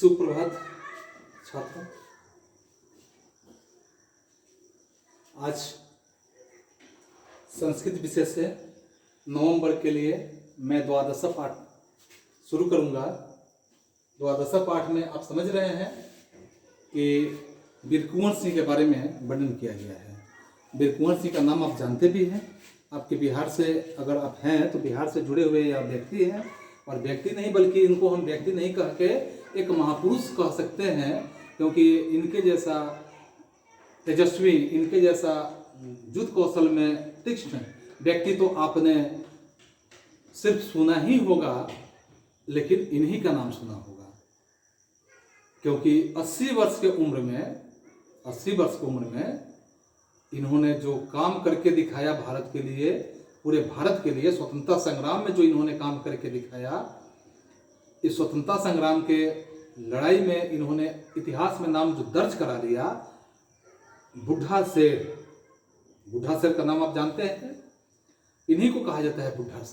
सुप्रभात छात्रों। आज संस्कृत विषय से नवंबर के लिए मैं द्वादश पाठ शुरू करूंगा। द्वादश पाठ में आप समझ रहे हैं कि वीर कुंवर सिंह के बारे में वर्णन किया गया है। वीर कुंवर सिंह का नाम आप जानते भी हैं। आपके बिहार से अगर आप हैं तो बिहार से जुड़े हुए आप व्यक्ति हैं, और व्यक्ति नहीं बल्कि इनको हम व्यक्ति नहीं कह के एक महापुरुष कह सकते हैं, क्योंकि इनके जैसा तेजस्वी, इनके जैसा युद्ध कौशल में तीक्ष्ण व्यक्ति तो आपने सिर्फ सुना ही होगा, लेकिन इन्हीं का नाम सुना होगा। क्योंकि 80 वर्ष की उम्र में इन्होंने जो काम करके दिखाया भारत के लिए, पूरे भारत के लिए स्वतंत्रता संग्राम में जो इन्होंने काम करके दिखाया, इस स्वतंत्रता संग्राम के लड़ाई में इन्होंने इतिहास में नाम जो दर्ज करा लिया, बुढ़ा शेर का नाम आप जानते हैं। इन्हीं को कहा जाता है बुढ़ा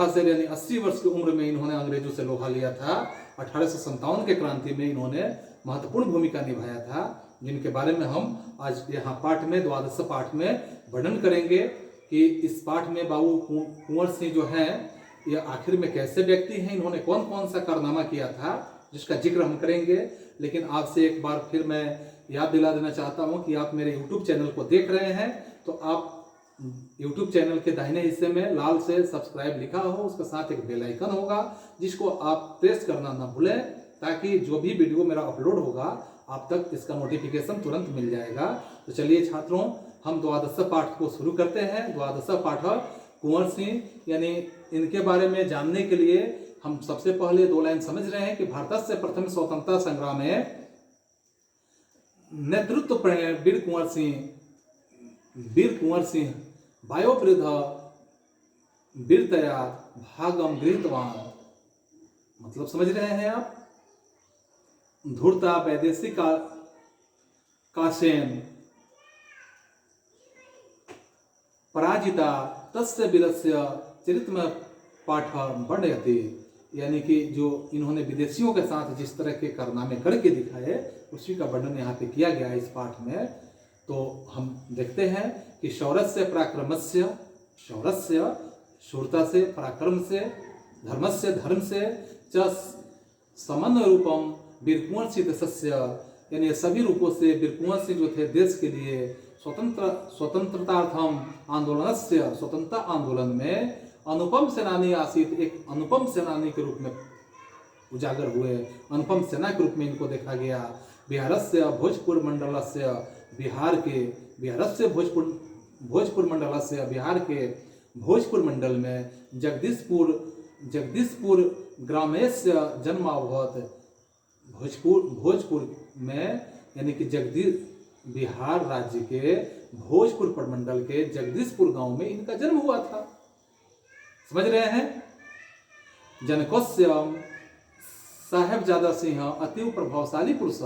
शेर यानी 80 वर्ष की उम्र में इन्होंने अंग्रेजों से लोहा लिया था। 1857 के क्रांति में इन्होंने महत्वपूर्ण भूमिका निभाया था, जिनके बारे में हम आज यहाँ पाठ में, द्वादश पाठ में वर्णन करेंगे कि इस पाठ में बाबू कुंवर सिंह जो हैं, ये आखिर में कैसे व्यक्ति हैं, इन्होंने कौन कौन सा कारनामा किया था, जिसका जिक्र हम करेंगे। लेकिन आपसे एक बार फिर मैं याद दिला देना चाहता हूं कि आप मेरे YouTube चैनल को देख रहे हैं तो आप YouTube चैनल के दाहिने हिस्से में लाल से सब्सक्राइब लिखा हो, उसके साथ एक बेल आइकन होगा जिसको आप प्रेस करना ना भूलें, ताकि जो भी वीडियो मेरा अपलोड होगा आप तक इसका नोटिफिकेशन तुरंत मिल जाएगा। तो चलिए छात्रों, हम द्वादश पाठ को शुरू करते हैं। द्वादश पाठ कुंवर सिंह, यानी इनके बारे में जानने के लिए हम सबसे पहले 2 लाइन समझ रहे हैं कि भारत से प्रथम स्वतंत्रता संग्राम में नेतृत्व वीर कुंवर सिंह वायोवृद्ध वीरतया भागम गृहीतवान। मतलब समझ रहे हैं आप। धूर्ता वैदेशिक काशेन पराजिता तस्य वीरस्य चरित्रमय पाठ वर्णयति। यानी कि जो इन्होंने विदेशियों के साथ जिस तरह के कारनामे करके दिखाए, उसी का वर्णन यहाँ पे किया गया है इस पाठ में। तो हम देखते हैं कि शौर्यस्य पराक्रमस्य, शौर्यस्य शूरता से, पराक्रम से, धर्मस्य धर्म से, च समन्वय रूपम वीर कुंवर सिंह सस्य, यानी सभी रूपों से वीर कुंवर सिंह जो थे देश के लिए स्वतंत्रतार्थम आंदोलन से, स्वतंत्रता आंदोलन में अनुपम सेनानी आसित, एक अनुपम सेनानी के रूप में उजागर हुए, अनुपम सेना के रूप में इनको देखा गया। बिहारस्य भोजपुर मंडलस्य, बिहार के भोजपुर मंडलस्य, बिहार के भोजपुर मंडल में जगदीशपुर ग्रामेस्य जन्माभवत। भोजपुर में यानी कि बिहार राज्य के भोजपुर प्रमंडल के जगदीशपुर गांव में इनका जन्म हुआ था। समझ रहे हैं। जनकोस्यम साहेबजादा सिंह अति प्रभावशाली पुरुष,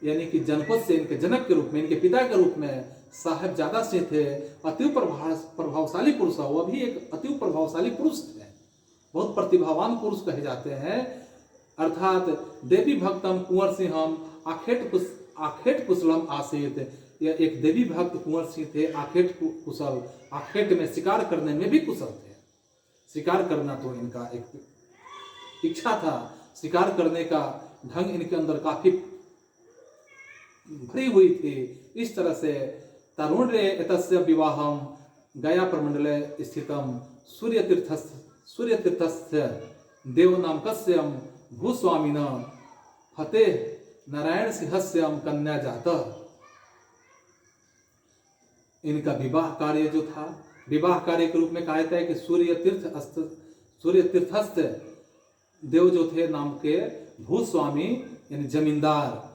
यानी कि जनकों से इनके जनक के रूप में, इनके पिता के रूप में साहेबजादा सिंह थे, अति प्रभावशाली पुरुष। वह भी एक अति प्रभावशाली पुरुष थे, बहुत प्रतिभावान पुरुष कहे जाते हैं। अर्थात देवी भक्तम कुंवर सिंह आखेट कुशलम आसित, यह एक देवी भक्त कुंवर सिंह थे, आखेट कुशल, आखेट में शिकार करने में भी कुशल थे। शिकार करना तो इनका एक इच्छा था, शिकार करने का ढंग इनके अंदर काफी भरी हुई थी। इस तरह से तरुण एतस्य विवाहम गया प्रमंडले स्थितम सूर्यतीर्थस्य देवनामकस्यम भूस्वामिन फतेह नारायण सिंहस्यम कन्या जाता। इनका विवाह कार्य जो था, विवाह कार्य के रूप में कहा जाता है कि सूर्यतीर्थस्थ देव जो थे नाम के भूस्वामी यानी जमींदार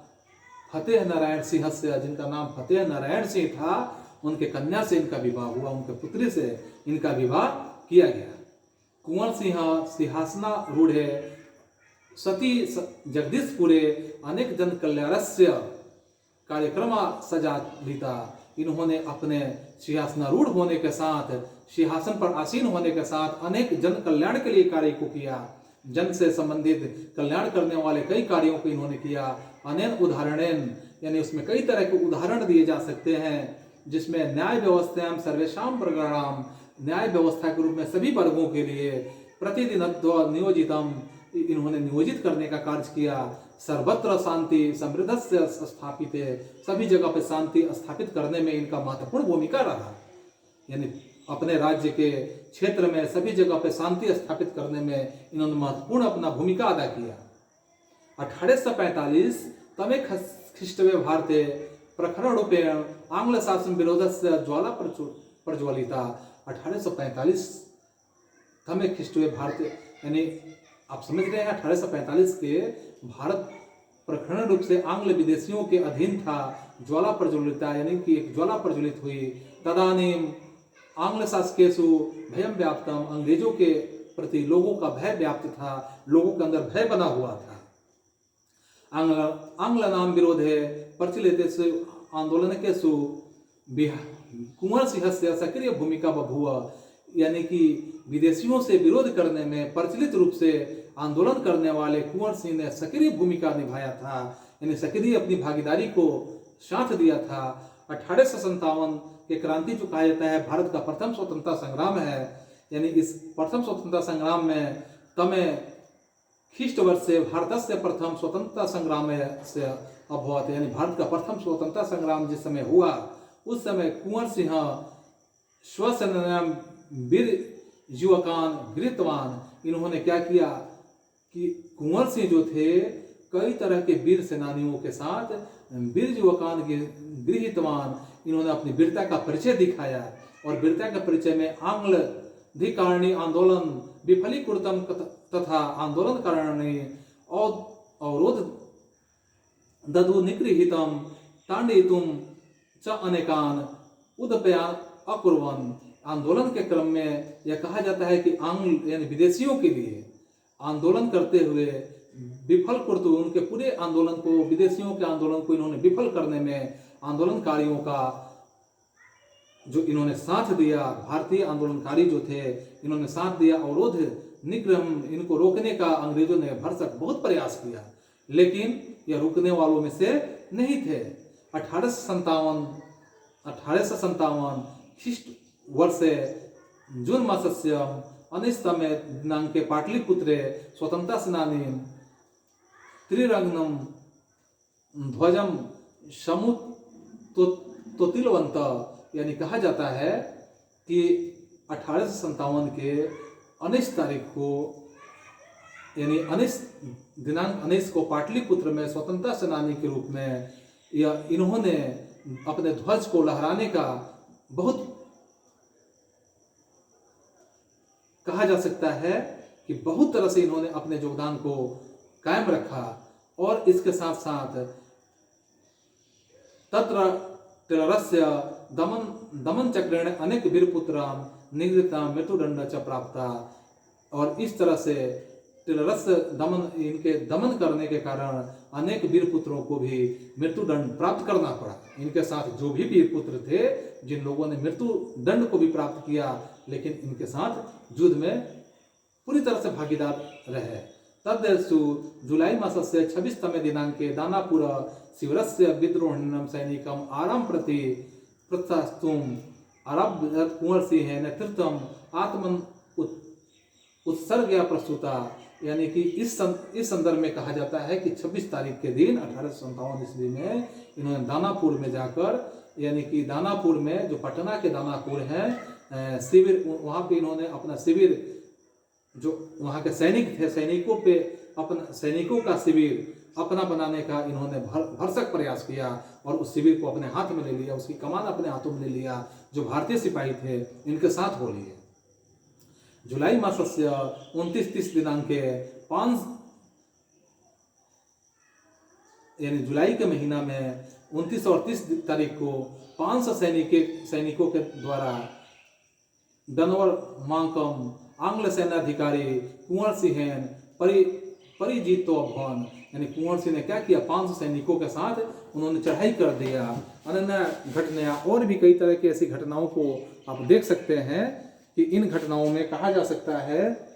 फतेह नारायण सिंह से, जिनका नाम फतेह नारायण सिंह था, उनके कन्या से इनका विवाह हुआ, उनके पुत्री से इनका विवाह किया गया। कुंवर सिंह सिंहासनारूढ़ सती जगदीशपुरे अनेक जन कल्याणस्य कार्यक्रम सजालिता। इन्होंने अपने सिंहासनारूढ़ होने के साथ, सिंहासन पर आसीन होने के साथ अनेक जन कल्याण के लिए कार्य को किया। जन से संबंधित कल्याण करने वाले कई कार्यों को इन्होंने किया। अनेन उदाहरणेन, यानी उसमें कई तरह के उदाहरण दिए जा सकते हैं, जिसमें न्याय व्यवस्थायाम सर्वेशाम वर्गाणाम, न्याय व्यवस्था के रूप में सभी वर्गों के लिए प्रतिदिन नियोजितम, इन्होंने नियोजित करने का कार्य किया। सर्वत्र शांति समृद्ध से स्थापित, सभी जगह पर शांति स्थापित करने में इनका महत्वपूर्ण भूमिका रहा। यानी अपने राज्य के क्षेत्र में सभी जगह पर शांति स्थापित करने में इन्होंने महत्वपूर्ण अपना भूमिका अदा किया। 1845 तमे ख्रीष्टवे भारते प्रखर रूपेण आंग्ल शासन विरोध से ज्वाला प्रज्वलिता। 1845 तमे ख्रीष्टवे भारते, यानी आप समझ रहे हैं 1845 के भारत प्रखर रूप से आंग्ल विदेशियों के अधीन था। ज्वाला प्रज्वलिता, यानी कि एक ज्वाला प्रज्वलित हुई। तदानीम आंग्ल शासकेषु भयम व्याप्तम, अंग्रेजों के प्रति लोगों का भय व्याप्त था, लोगों के अंदर भय बना हुआ था। आंग्ल नाम विरोधे प्रचलितेषु आंदोलनकेषु कुंवर सिंह से सक्रिय भूमिका बभूव, यानी कि विदेशियों से विरोध करने में प्रचलित रूप से आंदोलन करने वाले कुंवर सिंह ने सक्रिय भूमिका निभाया था, यानी सक्रिय अपनी भागीदारी को साथ दिया था। 1857 के क्रांति जो कहा जाता है भारत का प्रथम स्वतंत्रता संग्राम है, यानी इस प्रथम स्वतंत्रता संग्राम में तमे ख्रीष्टवर्ष से भारत से प्रथम स्वतंत्रता संग्राम से अभवत, यानी भारत का प्रथम स्वतंत्रता संग्राम जिस समय हुआ उस समय कुंवर सिंह स्वसेनायाम वीर युवकान गृहीतवान, इन्होंने क्या किया कि कुंवर सिंह जो थे कई तरह के वीर सेनानियों के साथ वीर युवकान गृहीतवान, इन्होंने अपनी वीरता का परिचय दिखाया। और वीरता के परिचय में आंग्ल धिकारणी आंदोलन विफलीकृतम तथा आंदोलन कारणी अवरोध ददु निगृहीतम तांडयितुम च अनेकान उदपयान अकुर्वन्। आंदोलन के क्रम में यह कहा जाता है कि आंग्ल यानी विदेशियों के लिए आंदोलन करते हुए विफल करते हुए उनके पूरे आंदोलन को, विदेशियों के आंदोलन को इन्होंने विफल करने में आंदोलनकारियों का जो इन्होंने साथ दिया, भारतीय आंदोलनकारी जो थे इन्होंने साथ दिया। अवरोध निग्रह, इनको रोकने का अंग्रेजों ने भरसक बहुत प्रयास किया, लेकिन यह रुकने वालों में से नहीं थे। 1857 ख्रीष्ट वर्षे जून मासस्य अनिस्तमे दिनांके पाटलिपुत्रे स्वतंत्रता सेनानी त्रिरंगनम ध्वजम समुत्तोतिलवंत, यानी कहा जाता है कि 1857 के 19 तारीख को, यानी 19 दिनांक 19 को पाटलिपुत्र में स्वतंत्रता सेनानी के रूप में या इन्होंने अपने ध्वज को लहराने का बहुत कहा जा सकता है कि बहुत तरह से इन्होंने अपने योगदान को कायम रखा। और इसके साथ साथ तत्र टिलरस्य दमन चक्रेण अनेक वीरपुत्राम निगृहीता मृत्युदंड च प्राप्ता। और इस तरह से टिलरस दमन, इनके दमन करने के कारण अनेक वीरपुत्रों को भी मृत्युदंड प्राप्त करना पड़ा। इनके साथ जो भी वीरपुत्र थे, जिन लोगों ने मृत्युदंड को भी प्राप्त किया, लेकिन इनके साथ युद्ध में पूरी तरह से भागीदार रहे। तद्देशु जुलाई मासस्य 26तमे दिनांके दानापुर शिवरस्य विद्रोहिणं सैनिकम आराम प्रति प्रस्थास्तुम आरभ्य कुंवर सिंह नेतृत्वम आत्मन उत्सर्गया प्रस्तुता। यानी कि इस संदर्भ में कहा जाता है कि 26 तारीख के दिन 1857 ईस्वी में इन्होंने दानापुर में जाकर, यानी कि दानापुर में जो पटना के दानापुर है शिविर, वहाँ पे इन्होंने अपना शिविर, जो वहाँ के सैनिक थे, सैनिकों का शिविर अपना बनाने का इन्होंने भरसक प्रयास किया और उस शिविर को अपने हाथ में ले लिया, उसकी कमान अपने हाथों में ले लिया। जो भारतीय सिपाही थे इनके साथ हो लिए। जुलाई मासस्य 29-30 दिनांके 5, यानी जुलाई के महीना में 29 और 30 तारीख को 500 सैनिकों के द्वारा डनवर मांकम आंग्ल सेनाधिकारी कुंवर सिंह परिजीतो भवन, यानी कुंवर सिंह ने क्या किया, 500 सैनिकों के साथ उन्होंने चढ़ाई कर दिया। अनन्य घटना और भी कई तरह की ऐसी घटनाओं को आप देख सकते हैं कि इन घटनाओं में कहा जा सकता है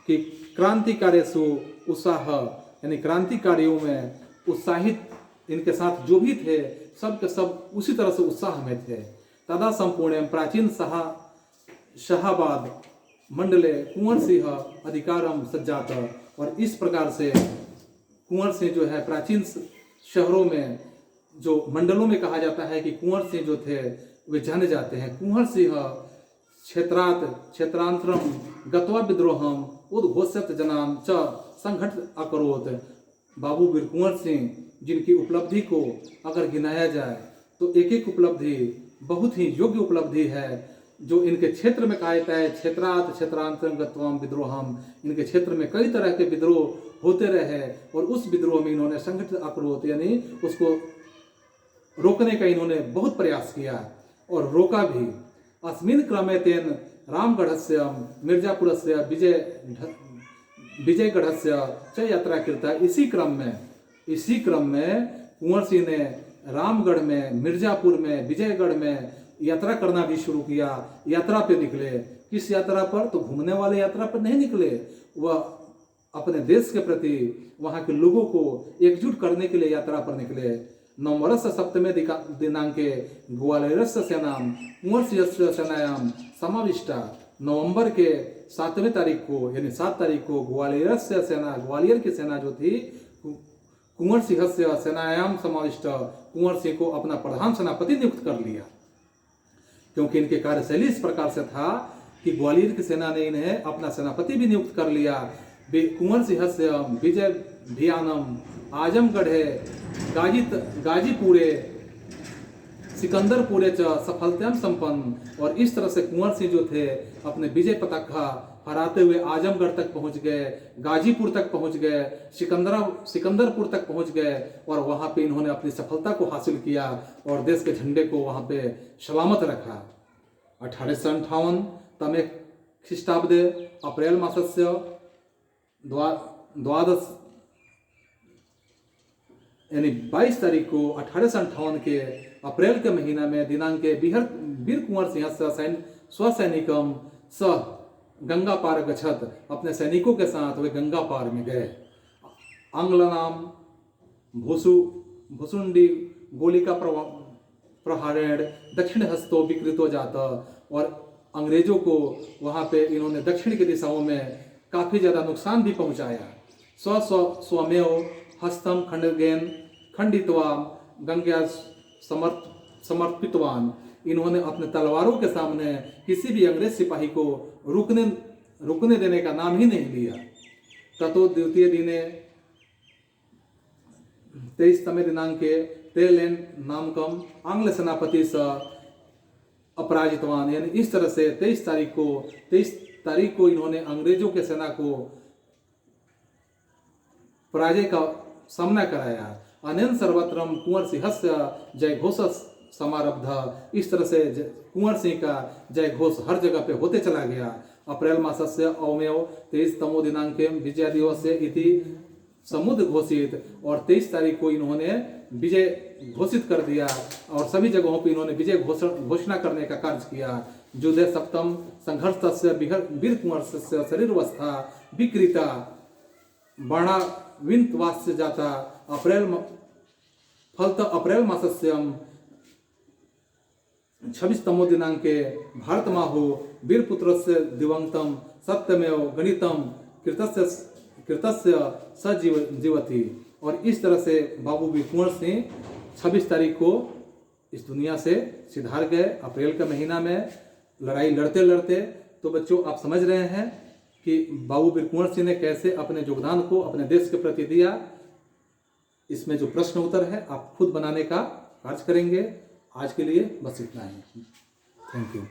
कि क्रांतिकार्यसु उत्साह, यानी क्रांतिकारियों में उत्साहित इनके साथ जो भी थे सब के सब उसी तरह से उत्साह में थे। तदा संपूर्ण प्राचीन शाहाबाद मंडले कुंवर सिंह अधिकारम सज्जात, और इस प्रकार से कुंवर सिंह जो है प्राचीन शहरों में जो मंडलों में कहा जाता है कि कुंवर सिंह जो थे वे जाने जाते हैं। कुंवर सिंह क्षेत्रांतरम गत्वा विद्रोहम उद्घोषित जनान च संघटित अकरोत। बाबू वीर कुंवर सिंह जिनकी उपलब्धि को अगर गिनाया जाए तो एक एक उपलब्धि बहुत ही योग्य उपलब्धि है। जो इनके क्षेत्र में कहा जाता है क्षेत्रांतरम गत्वाम विद्रोहम, इनके क्षेत्र में कई तरह के विद्रोह होते रहे और उस विद्रोह में इन्होंने संगठित अकरोत यानी उसको रोकने का इन्होंने बहुत प्रयास किया और रोका भी। अस्मिन् क्रमे तेन रामगढ़स्य मिर्जापुरस्य विजयगढ़स्य च यात्रा कृता। इसी क्रम में कुंवर सिंह ने रामगढ़ में, मिर्जापुर में, विजयगढ़ में यात्रा करना भी शुरू किया। यात्रा पे निकले। किस यात्रा पर? तो घूमने वाले यात्रा पर नहीं निकले, वह अपने देश के प्रति वहाँ के लोगों को एकजुट करने के लिए यात्रा पर निकले। नवम्बरस्य सप्तमे दिनांके ग्वालियरस्य सेनाम कुंवर सिंहस्य सेनायाम समाविष्टा। नवंबर के 7वें तारीख को यानी 7 तारीख को ग्वालियर की सेना जो थी कुंवर सिंह से सेनायाम समाविष्ट, कुंवर सिंह को अपना प्रधान सेनापति नियुक्त कर लिया। क्योंकि इनके कार्यशैली इस प्रकार से था कि ग्वालियर की सेना ने इन्हें अपना सेनापति भी नियुक्त कर लिया। कुंवर सिंह से विजय भियानम आजमगढ़े गाजीपुरे सिकंदरपुरे च सफलतम संपन्न। और इस तरह से कुंवर सिंह जो थे अपने विजय पताका फहराते हुए आजमगढ़ तक पहुंच गए, गाजीपुर तक पहुंच गए, सिकंदरपुर तक पहुंच गए और वहां पे इन्होंने अपनी सफलता को हासिल किया और देश के झंडे को वहां पे सलामत रखा। 1858 तमे ख्रीष्टाब्दे अप्रैल मासस्य द्वादश यानी 22 तारीख को 1858 के अप्रैल के महीना में दिनांके वीर कुंवर सिंह स्वसैनिकम सह गंगा पार गच्छत, अपने सैनिकों के साथ वे गंगा पार में गए। आंग्ल नाम भुसुंडी गोलिका प्रहारेण दक्षिण हस्तो विकृतो जाता। और अंग्रेजों को वहाँ पे इन्होंने दक्षिण की दिशाओं में काफ़ी ज़्यादा नुकसान भी पहुँचाया। स्वमेव हस्तम खंडितवा गंगा समर्पितवान, इन्होंने अपने तलवारों के सामने किसी भी अंग्रेज सिपाही को रुकने देने का नाम ही नहीं लिया। ततो द्वितीय दिने 23 दिनांके तेलेन नामकम आंग्ल सेनापति स अपराजितवान, यानी इस तरह से 23 तारीख को इन्होंने अंग्रेजों के सेना को पराजय का सामना कराया। अनेन सर्वत्रम कुंवर सिंहस्य जय घोष समारब्ध, इस तरह से कुंवर सिंह का जय घोष हर जगह पे होते चला गया। अप्रैल मासस्य अवमेव 23 दिनांके विजय दिवस इति समुद्र घोषित, और 23 तारीख को इन्होंने विजय घोषित कर दिया और सभी जगहों पे इन्होंने विजय घोषणा करने का कार्य किया। जुदे सप्तम संघर्ष वीर कुंवर शरीरवस्था विकृता वर्णाविंतवास्य जाता। अप्रैल मासस्यम 26 दिनांके भारतमाहु वीरपुत्रस्य दिवंगतम सत्यमेव गणितम कृतस्य सजीवति। और इस तरह से बाबू वीर कुंवर सिंह 26 तारीख को इस दुनिया से सिधार गए। अप्रैल का महीना में लड़ाई लड़ते लड़ते, तो बच्चों आप समझ रहे हैं कि बाबू वीर कुंवर सिंह ने कैसे अपने योगदान को अपने देश के प्रति दिया। इसमें जो प्रश्न उत्तर है आप खुद बनाने का कार्य करेंगे। आज के लिए बस इतना ही। Thank you.